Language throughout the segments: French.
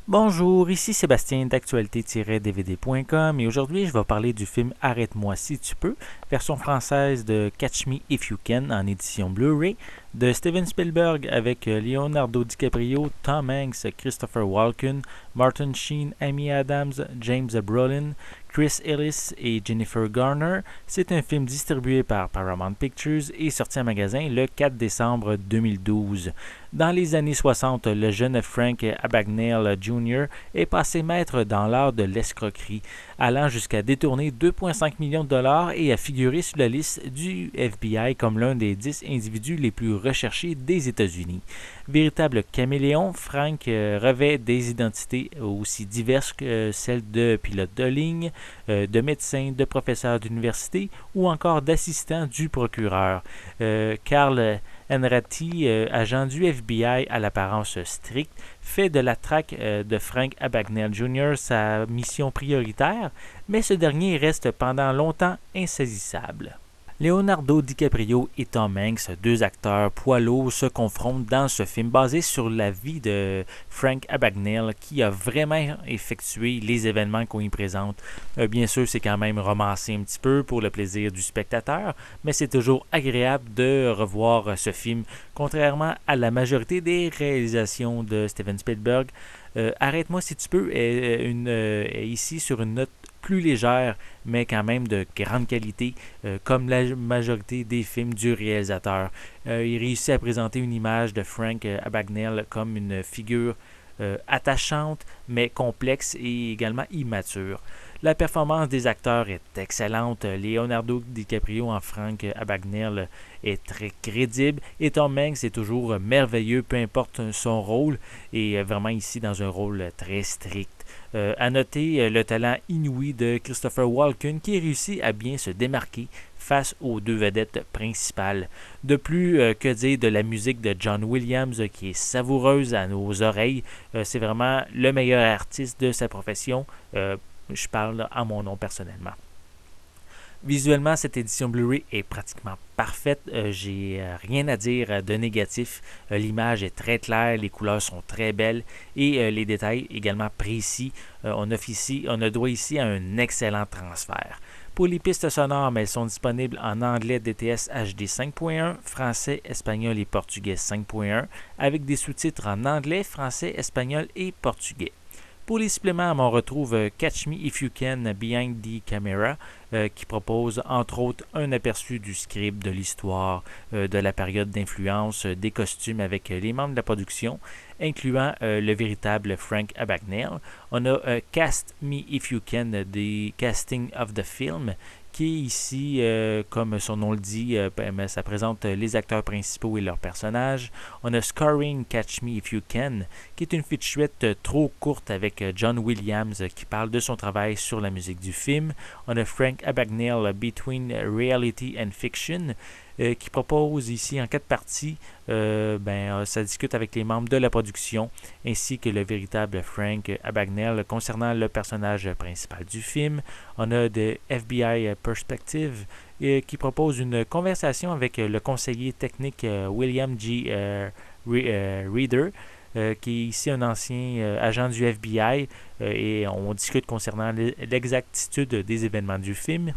Bonjour, ici Sébastien d'actualité-dvd.com et aujourd'hui je vais parler du film Arrête-moi si tu peux, version française de Catch Me If You Can en édition Blu-ray, de Steven Spielberg avec Leonardo DiCaprio, Tom Hanks, Christopher Walken, Martin Sheen, Amy Adams, James Brolin, Chris Ellis et Jennifer Garner. C'est un film distribué par Paramount Pictures et sorti en magasin le 4 décembre 2012. Dans les années 60, le jeune Frank Abagnale Jr. est passé maître dans l'art de l'escroquerie, allant jusqu'à détourner 2,5 millions de dollars et à figurer sur la liste du FBI comme l'un des 10 individus les plus recherchés des États-Unis. Véritable caméléon, Frank revêt des identités aussi diverses que celles de pilote de ligne, de médecin, de professeur d'université ou encore d'assistant du procureur. Carl Enrati, agent du FBI à l'apparence stricte, fait de la traque de Frank Abagnale Jr. sa mission prioritaire, mais ce dernier reste pendant longtemps insaisissable. Leonardo DiCaprio et Tom Hanks, deux acteurs poids lourds, se confrontent dans ce film basé sur la vie de Frank Abagnale qui a vraiment effectué les événements qu'on y présente. Bien sûr, c'est quand même romancé un petit peu pour le plaisir du spectateur, mais c'est toujours agréable de revoir ce film, contrairement à la majorité des réalisations de Steven Spielberg. Arrête-moi si tu peux est ici sur une note plus légère, mais quand même de grande qualité, comme la majorité des films du réalisateur. Il réussit à présenter une image de Frank Abagnale comme une figure attachante, mais complexe et également immature. La performance des acteurs est excellente. Leonardo DiCaprio en Frank Abagnale est très crédible et Tom Hanks est toujours merveilleux, peu importe son rôle, et vraiment ici dans un rôle très strict. À noter le talent inouï de Christopher Walken qui réussit à bien se démarquer face aux deux vedettes principales. De plus, que dire de la musique de John Williams qui est savoureuse à nos oreilles. C'est vraiment le meilleur artiste de sa profession. Je parle à mon nom personnellement. Visuellement, cette édition Blu-ray est pratiquement parfaite. J'ai rien à dire de négatif. L'image est très claire, les couleurs sont très belles et les détails également précis. On a droit ici à un excellent transfert. Pour les pistes sonores, elles sont disponibles en anglais DTS HD 5.1, français, espagnol et portugais 5.1, avec des sous-titres en anglais, français, espagnol et portugais. Pour les suppléments, on retrouve Catch Me If You Can Behind the Camera, qui propose entre autres un aperçu du script, de l'histoire, de la période d'influence, des costumes avec les membres de la production, incluant le véritable Frank Abagnale. On a Cast Me If You Can, The Casting of the Film, qui est ici, comme son nom le dit, ça présente les acteurs principaux et leurs personnages. On a Scoring Catch Me If You Can, qui est une featurette trop courte avec John Williams qui parle de son travail sur la musique du film. On a Frank Abagnale Between Reality and Fiction, qui propose ici en 4 parties. Ça discute avec les membres de la production ainsi que le véritable Frank Abagnale concernant le personnage principal du film. On a The FBI Perspective qui propose une conversation avec le conseiller technique William G. Reader, qui est ici un ancien agent du FBI, et on discute concernant l'exactitude des événements du film.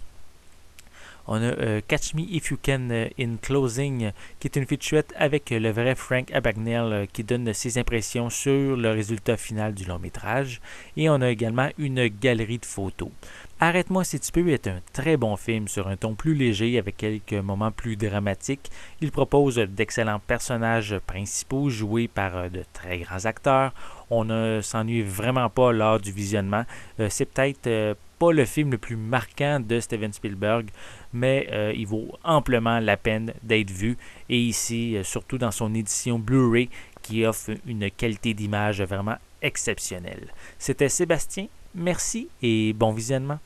On a Catch Me If You Can in Closing, qui est une featurette avec le vrai Frank Abagnale qui donne ses impressions sur le résultat final du long métrage. Et on a également une galerie de photos. Arrête-moi si tu peux est un très bon film sur un ton plus léger avec quelques moments plus dramatiques. Il propose d'excellents personnages principaux joués par de très grands acteurs. On ne s'ennuie vraiment pas lors du visionnement. C'est peut-être pas le film le plus marquant de Steven Spielberg, mais il vaut amplement la peine d'être vu. Et ici, surtout dans son édition Blu-ray, qui offre une qualité d'image vraiment exceptionnelle. C'était Sébastien, merci et bon visionnement.